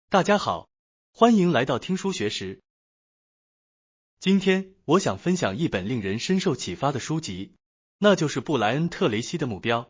大家好，欢迎来到听书学识。今天我想分享一本令人深受启发的书籍，那就是布莱恩·特雷西的《目标》。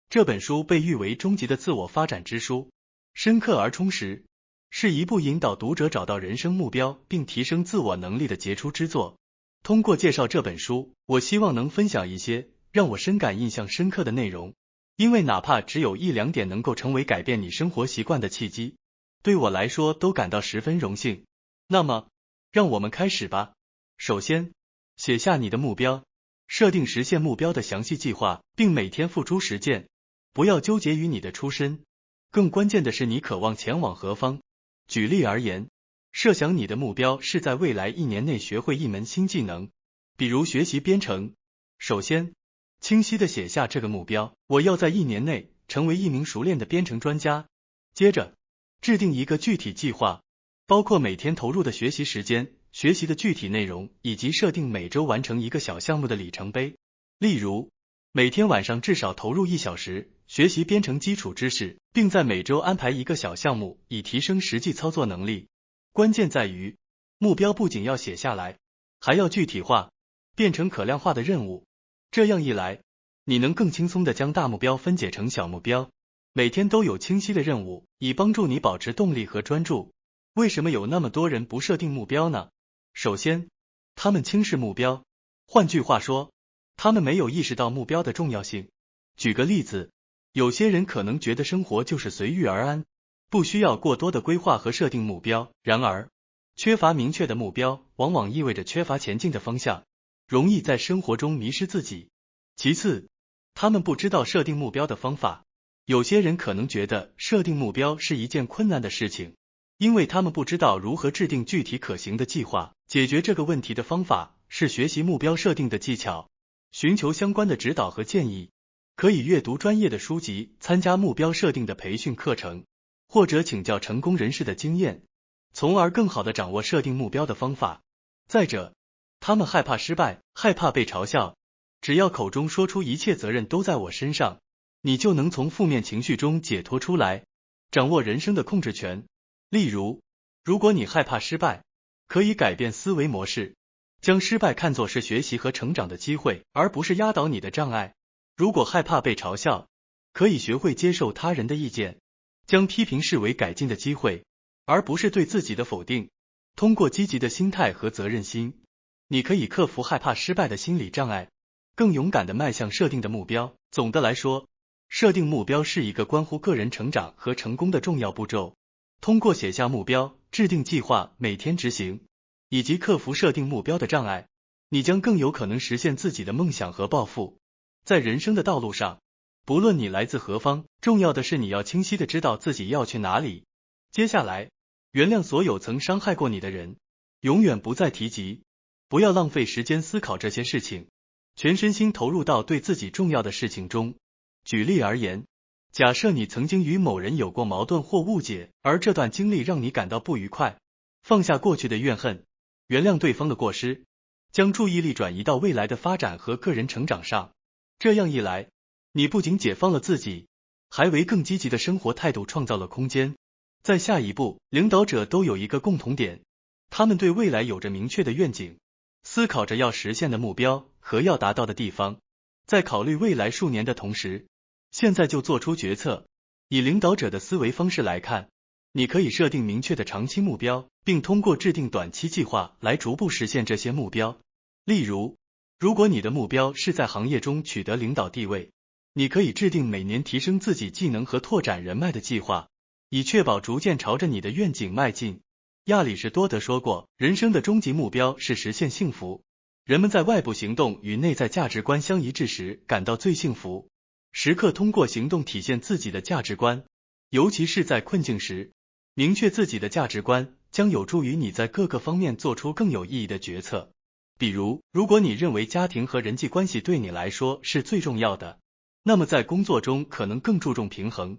这本书被誉为终极的自我发展之书，深刻而充实，是一部引导读者找到人生目标并提升自我能力的杰出之作。通过介绍这本书，我希望能分享一些让我深感印象深刻的内容，因为哪怕只有一两点能够成为改变你生活习惯的契机，对我来说都感到十分荣幸。那么，让我们开始吧。首先，写下你的目标，设定实现目标的详细计划，并每天付诸实践。不要纠结于你的出身，更关键的是你渴望前往何方。举例而言，设想你的目标是在未来1年内学会一门新技能，比如学习编程。首先，清晰地写下这个目标，我要在1年内成为一名熟练的编程专家。接着，制定一个具体计划，包括每天投入的学习时间、学习的具体内容，以及设定每周完成一个小项目的里程碑。例如，每天晚上至少投入1小时学习编程基础知识，并在每周安排一个小项目，以提升实际操作能力。关键在于，目标不仅要写下来，还要具体化，变成可量化的任务。这样一来，你能更轻松地将大目标分解成小目标，每天都有清晰的任务，以帮助你保持动力和专注。为什么有那么多人不设定目标呢？首先，他们轻视目标，换句话说，他们没有意识到目标的重要性。举个例子，有些人可能觉得生活就是随遇而安，不需要过多的规划和设定目标。然而，缺乏明确的目标，往往意味着缺乏前进的方向，容易在生活中迷失自己。其次，他们不知道设定目标的方法。有些人可能觉得设定目标是一件困难的事情，因为他们不知道如何制定具体可行的计划。解决这个问题的方法是学习目标设定的技巧，寻求相关的指导和建议。可以阅读专业的书籍，参加目标设定的培训课程，或者请教成功人士的经验，从而更好地掌握设定目标的方法。再者，他们害怕失败，害怕被嘲笑。只要口中说出一切责任都在我身上，你就能从负面情绪中解脱出来，掌握人生的控制权。例如，如果你害怕失败，可以改变思维模式，将失败看作是学习和成长的机会，而不是压倒你的障碍。如果害怕被嘲笑，可以学会接受他人的意见，将批评视为改进的机会，而不是对自己的否定。通过积极的心态和责任心，你可以克服害怕失败的心理障碍，更勇敢地迈向设定的目标。总的来说，设定目标是一个关乎个人成长和成功的重要步骤。通过写下目标、制定计划、每天执行，以及克服设定目标的障碍，你将更有可能实现自己的梦想和抱负。在人生的道路上，不论你来自何方，重要的是你要清晰地知道自己要去哪里。接下来，原谅所有曾伤害过你的人，永远不再提及。不要浪费时间思考这些事情，全身心投入到对自己重要的事情中。举例而言，假设你曾经与某人有过矛盾或误解，而这段经历让你感到不愉快，放下过去的怨恨，原谅对方的过失，将注意力转移到未来的发展和个人成长上。这样一来，你不仅解放了自己，还为更积极的生活态度创造了空间。在下一步，领导者都有一个共同点，他们对未来有着明确的愿景，思考着要实现的目标和要达到的地方。在考虑未来数年的同时，现在就做出决策。以领导者的思维方式来看，你可以设定明确的长期目标，并通过制定短期计划来逐步实现这些目标。例如，如果你的目标是在行业中取得领导地位，你可以制定每年提升自己技能和拓展人脉的计划，以确保逐渐朝着你的愿景迈进。亚里士多德说过，人生的终极目标是实现幸福。人们在外部行动与内在价值观相一致时感到最幸福。时刻通过行动体现自己的价值观，尤其是在困境时，明确自己的价值观将有助于你在各个方面做出更有意义的决策。比如，如果你认为家庭和人际关系对你来说是最重要的，那么在工作中可能更注重平衡，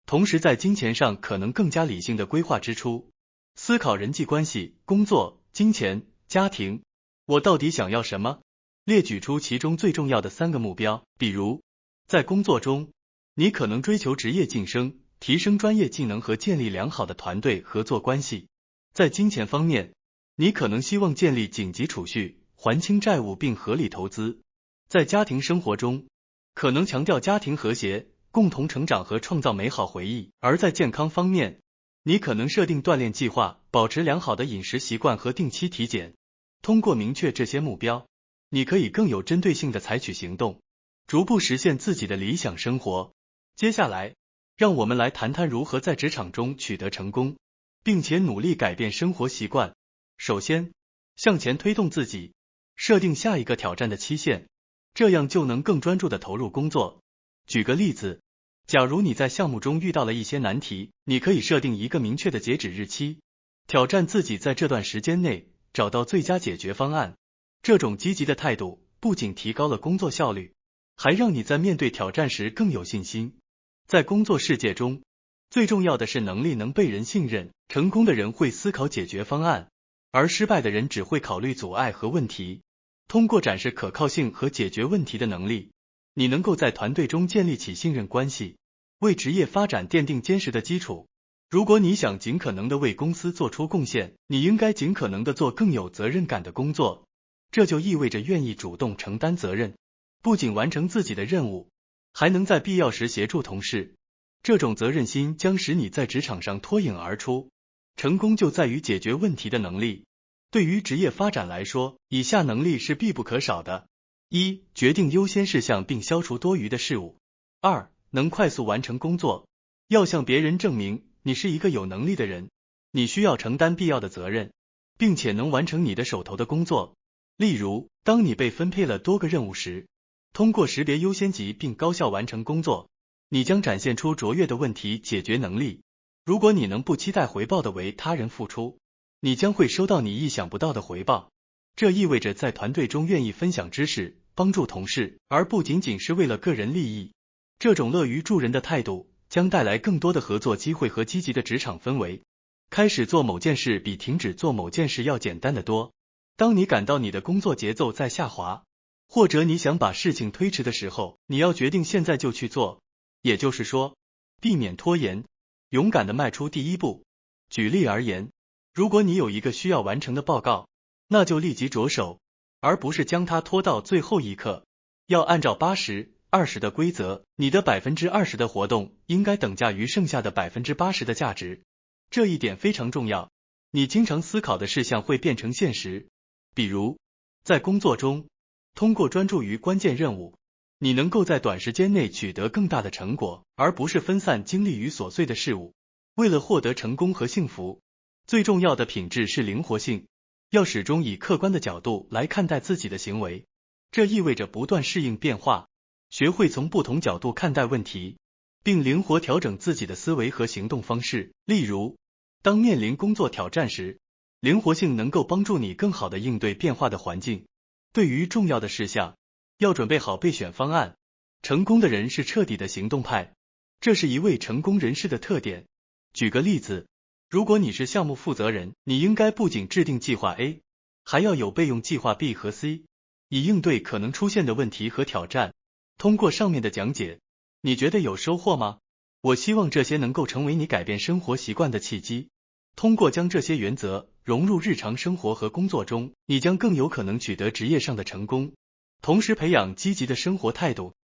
同时在金钱上可能更加理性的规划支出。思考人际关系、工作、金钱、家庭，我到底想要什么？列举出其中最重要的3个目标。比如，在工作中，你可能追求职业晋升、提升专业技能和建立良好的团队合作关系。在金钱方面，你可能希望建立紧急储蓄，还清债务并合理投资。在家庭生活中，可能强调家庭和谐，共同成长和创造美好回忆。而在健康方面，你可能设定锻炼计划，保持良好的饮食习惯和定期体检。通过明确这些目标，你可以更有针对性地采取行动，逐步实现自己的理想生活。接下来，让我们来谈谈如何在职场中取得成功，并且努力改变生活习惯。首先，向前推动自己，设定下一个挑战的期限，这样就能更专注地投入工作。举个例子，假如你在项目中遇到了一些难题，你可以设定一个明确的截止日期，挑战自己在这段时间内找到最佳解决方案。这种积极的态度不仅提高了工作效率，还让你在面对挑战时更有信心。在工作世界中，最重要的是能力能被人信任。成功的人会思考解决方案，而失败的人只会考虑阻碍和问题。通过展示可靠性和解决问题的能力，你能够在团队中建立起信任关系，为职业发展奠定坚实的基础。如果你想尽可能的为公司做出贡献，你应该尽可能的做更有责任感的工作。这就意味着愿意主动承担责任，不仅完成自己的任务，还能在必要时协助同事。这种责任心将使你在职场上脱颖而出。成功就在于解决问题的能力。对于职业发展来说，以下能力是必不可少的：一、决定优先事项并消除多余的事物；二、能快速完成工作。要向别人证明你是一个有能力的人，你需要承担必要的责任，并且能完成你的手头的工作。例如，当你被分配了多个任务时，通过识别优先级并高效完成工作，你将展现出卓越的问题解决能力。如果你能不期待回报地为他人付出，你将会收到你意想不到的回报。这意味着在团队中愿意分享知识，帮助同事，而不仅仅是为了个人利益。这种乐于助人的态度将带来更多的合作机会和积极的职场氛围。开始做某件事比停止做某件事要简单得多。当你感到你的工作节奏在下滑，或者你想把事情推迟的时候，你要决定现在就去做。也就是说，避免拖延，勇敢地迈出第一步。举例而言，如果你有一个需要完成的报告，那就立即着手，而不是将它拖到最后一刻。要按照80-20的规则，你的20%的活动应该等价于剩下的80%的价值。这一点非常重要，你经常思考的事项会变成现实。比如，在工作中，通过专注于关键任务，你能够在短时间内取得更大的成果，而不是分散精力于琐碎的事物。为了获得成功和幸福，最重要的品质是灵活性，要始终以客观的角度来看待自己的行为。这意味着不断适应变化，学会从不同角度看待问题，并灵活调整自己的思维和行动方式。例如，当面临工作挑战时，灵活性能够帮助你更好地应对变化的环境。对于重要的事项，要准备好备选方案。成功的人是彻底的行动派，这是一位成功人士的特点。举个例子，如果你是项目负责人，你应该不仅制定计划 A， 还要有备用计划 B 和 C， 以应对可能出现的问题和挑战。通过上面的讲解，你觉得有收获吗？我希望这些能够成为你改变生活习惯的契机。通过将这些原则融入日常生活和工作中，你将更有可能取得职业上的成功，同时培养积极的生活态度。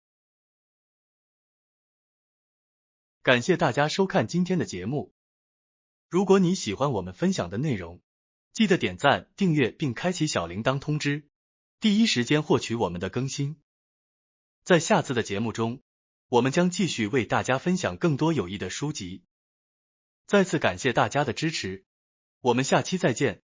感谢大家收看今天的节目。如果你喜欢我们分享的内容，记得点赞、订阅并开启小铃铛通知，第一时间获取我们的更新。在下次的节目中，我们将继续为大家分享更多有益的书籍。再次感谢大家的支持，我们下期再见。